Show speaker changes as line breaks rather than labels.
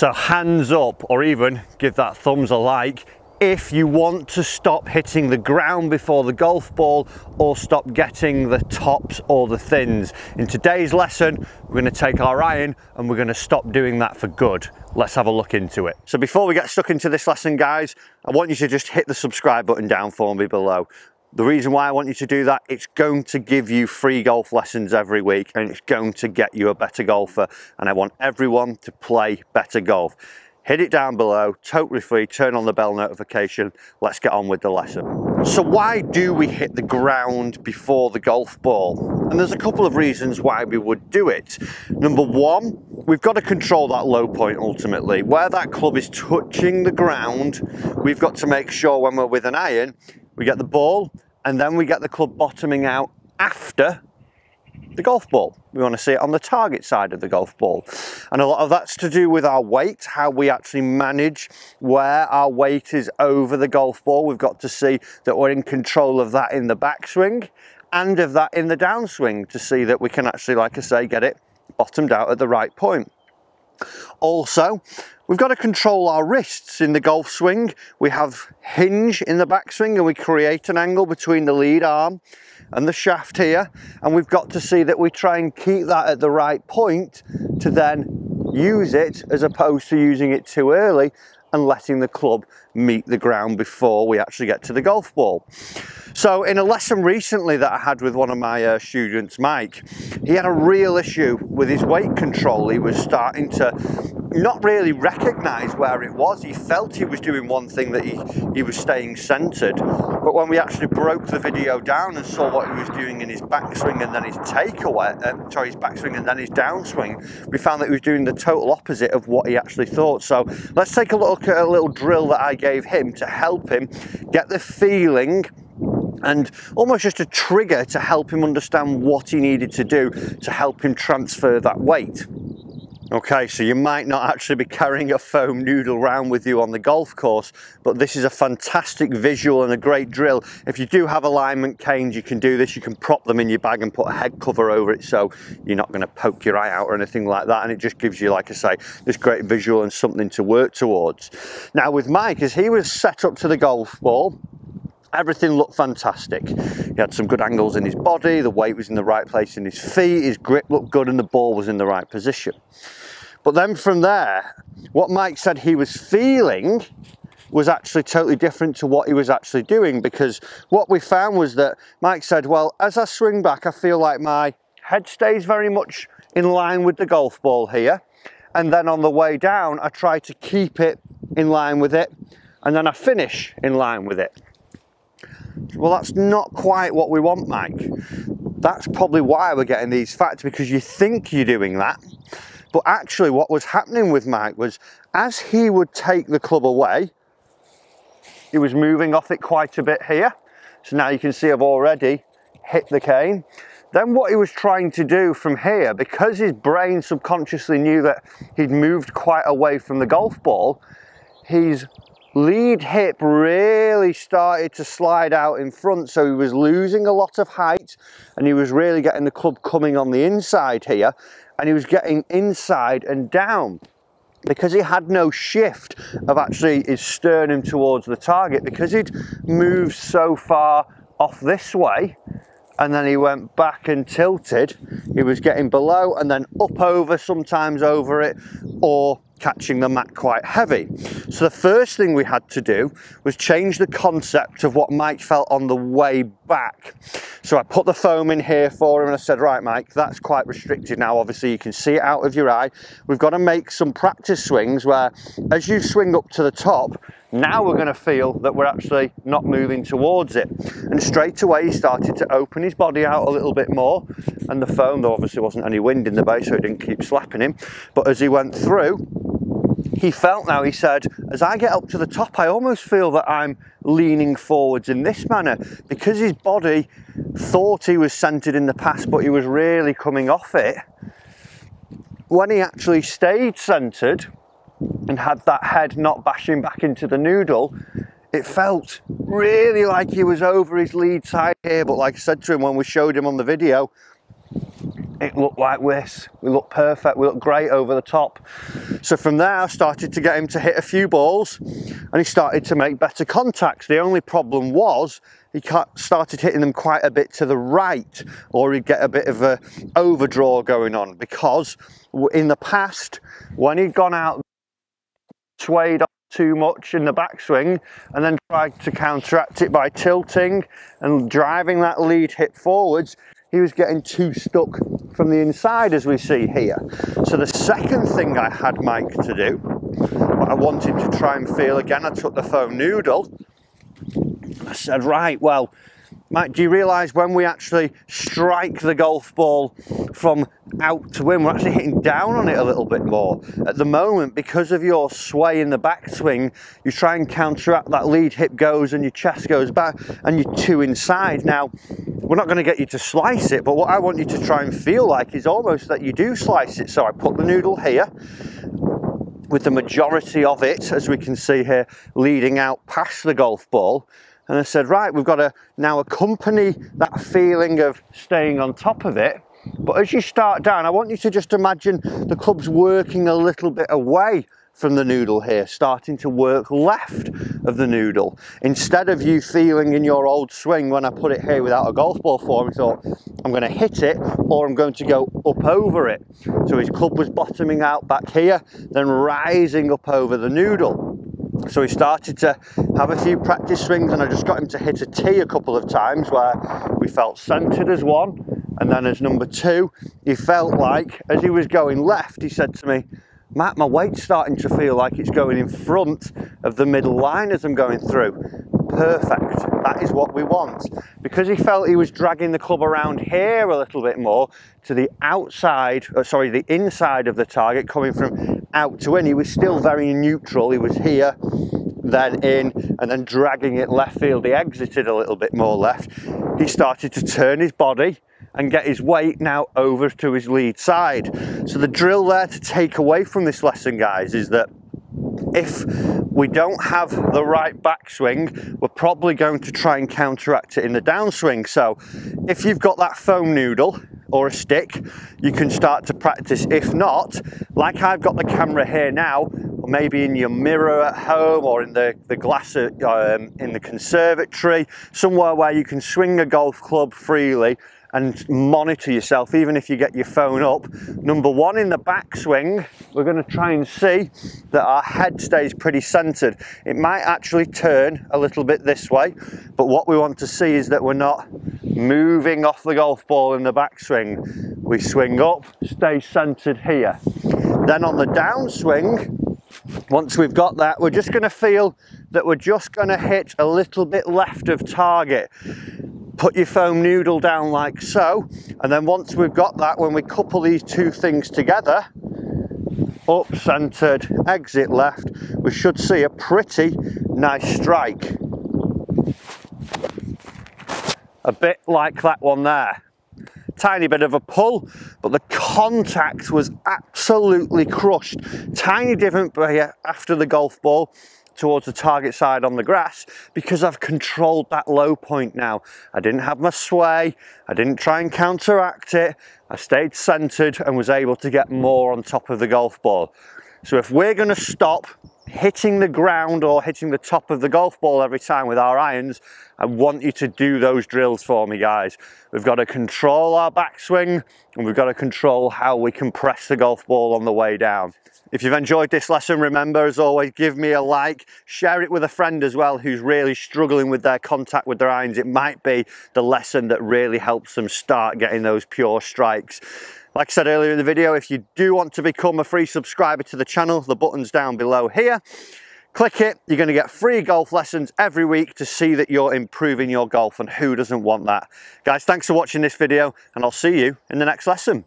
So hands up, or even give that thumbs a like if you want to stop hitting the ground before the golf ball or stop getting the tops or the thins. In today's lesson, we're going to take our iron and we're going to stop doing that for good. Let's have a look into it. So before we get stuck into this lesson, guys, I want you to just hit the subscribe button down for me below. The reason why I want you to do that, it's going to give you free golf lessons every week and it's going to get you a better golfer, and I want everyone to play better golf. Hit it down below, totally free, turn on the bell notification. Let's get on with the lesson. So why do we hit the ground before the golf ball? And there's a couple of reasons why we would do it. Number one, we've got to control that low point ultimately. Where that club is touching the ground, we've got to make sure when we're with an iron, we get the ball and then we get the club bottoming out after the golf ball. We want to see it on the target side of the golf ball. And a lot of that's to do with our weight, how we actually manage where our weight is over the golf ball. We've got to see that we're in control of that in the backswing and of that in the downswing to see that we can actually, like I say, get it bottomed out at the right point. Also, we've got to control our wrists in the golf swing. We have hinge in the backswing and we create an angle between the lead arm and the shaft here, and we've got to see that we try and keep that at the right point to then use it, as opposed to using it too early and letting the club meet the ground before we actually get to the golf ball. So in a lesson recently that I had with one of my students, Mike, he had a real issue with his weight control. He was starting to not really recognize where it was. He felt he was doing one thing, that he was staying centered, but when we actually broke the video down and saw what he was doing in his backswing and then his takeaway, his backswing and then his downswing, we found that he was doing the total opposite of what he actually thought. So let's take a look at a little drill that I gave him to help him get the feeling and almost just a trigger to help him understand what he needed to do to help him transfer that weight. Okay, so you might not actually be carrying a foam noodle around with you on the golf course, but this is a fantastic visual and a great drill. If you do have alignment canes, you can do this. You can prop them in your bag and put a head cover over it so you're not going to poke your eye out or anything like that, and it just gives you, like I say, this great visual and something to work towards. Now with Mike, as he was set up to the golf ball, everything looked fantastic. He had some good angles in his body, the weight was in the right place in his feet, his grip looked good and the ball was in the right position. But then from there, what Mike said he was feeling was actually totally different to what he was actually doing, because what we found was that Mike said, well, as I swing back, I feel like my head stays very much in line with the golf ball here. And then on the way down, I try to keep it in line with it. And then I finish in line with it. Well, that's not quite what we want, Mike. That's probably why we're getting these facts, because you think you're doing that. But actually what was happening with Mike was, as he would take the club away, he was moving off it quite a bit here. So now you can see I've already hit the cane. Then what he was trying to do from here, because his brain subconsciously knew that he'd moved quite away from the golf ball, his lead hip really started to slide out in front, so he was losing a lot of height and he was really getting the club coming on the inside here, and he was getting inside and down because he had no shift of actually his sternum towards the target, because he'd moved so far off this way and then he went back and tilted. He was getting below and then up over, sometimes over it, or catching the mat quite heavy. So the first thing we had to do was change the concept of what Mike felt on the way back. So I put the foam in here for him and I said, right Mike, that's quite restricted now. Obviously you can see it out of your eye. We've got to make some practice swings where as you swing up to the top, now we're going to feel that we're actually not moving towards it. And straight away he started to open his body out a little bit more, and the foam, there obviously wasn't any wind in the base so it didn't keep slapping him, but as he went through, he felt now, he said, as I get up to the top, I almost feel that I'm leaning forwards in this manner, because his body thought he was centered in the past, but he was really coming off it. When he actually stayed centered and had that head not bashing back into the noodle, it felt really like he was over his lead side here. But like I said to him when we showed him on the video, it looked like this. We looked perfect, we looked great over the top. So from there I started to get him to hit a few balls and he started to make better contacts. The only problem was he started hitting them quite a bit to the right, or he'd get a bit of a overdraw going on, because in the past when he'd gone out, swayed off too much in the backswing and then tried to counteract it by tilting and driving that lead hip forwards, he was getting too stuck from the inside, as we see here. So the second thing I had Mike to do, what I wanted to try and feel again, I took the foam noodle and I said, right, well, Mike, do you realise when we actually strike the golf ball from out to in, we're actually hitting down on it a little bit more. At the moment, because of your sway in the backswing, you try and counteract that lead hip goes and your chest goes back and you're too inside. Now, we're not going to get you to slice it, but what I want you to try and feel like is almost that you do slice it. So I put the noodle here with the majority of it, as we can see here, leading out past the golf ball. And I said, right, we've got to now accompany that feeling of staying on top of it. But as you start down, I want you to just imagine the club's working a little bit away from the noodle here, starting to work left of the noodle. Instead of you feeling in your old swing, when I put it here without a golf ball form, he thought, I'm going to hit it or I'm going to go up over it. So his club was bottoming out back here, then rising up over the noodle. So he started to have a few practice swings, and I just got him to hit a tee a couple of times where we felt centered as one, and then as number two, he felt like as he was going left, he said to me, Matt, my weight's starting to feel like it's going in front of the middle line as I'm going through. Perfect, that is what we want. Because he felt he was dragging the club around here a little bit more to the outside, sorry, the inside of the target, coming from out to in, he was still very neutral. He was here, then in, and then dragging it left field. He exited a little bit more left. He started to turn his body and get his weight now over to his lead side. So the drill there to take away from this lesson, guys, is that if we don't have the right backswing, we're probably going to try and counteract it in the downswing. So if you've got that foam noodle or a stick, you can start to practice. If not, like I've got the camera here now, or maybe in your mirror at home, or in the glass in the conservatory, somewhere where you can swing a golf club freely and monitor yourself, even if you get your phone up. Number one, in the backswing, we're going to try and see that our head stays pretty centered. It might actually turn a little bit this way, but what we want to see is that we're not moving off the golf ball in the backswing. We swing up, stay centered here. Then on the downswing, once we've got that, we're just going to feel that we're just going to hit a little bit left of target. Put your foam noodle down like so, and then once we've got that, when we couple these two things together, up, centered, exit left, we should see a pretty nice strike. A bit like that one there. Tiny bit of a pull, but the contact was absolutely crushed. Tiny different after the golf ball towards the target side on the grass, because I've controlled that low point now. I didn't have my sway, I didn't try and counteract it, I stayed centered and was able to get more on top of the golf ball. So if we're going to stop hitting the ground or hitting the top of the golf ball every time with our irons, I want you to do those drills for me, guys. We've got to control our backswing, and we've got to control how we compress the golf ball on the way down. If you've enjoyed this lesson, remember, as always, give me a like, share it with a friend as well who's really struggling with their contact with their irons. It might be the lesson that really helps them start getting those pure strikes. Like I said earlier in the video, if you do want to become a free subscriber to the channel, the button's down below here. Click it, you're going to get free golf lessons every week to see that you're improving your golf, and who doesn't want that? Guys, thanks for watching this video, and I'll see you in the next lesson.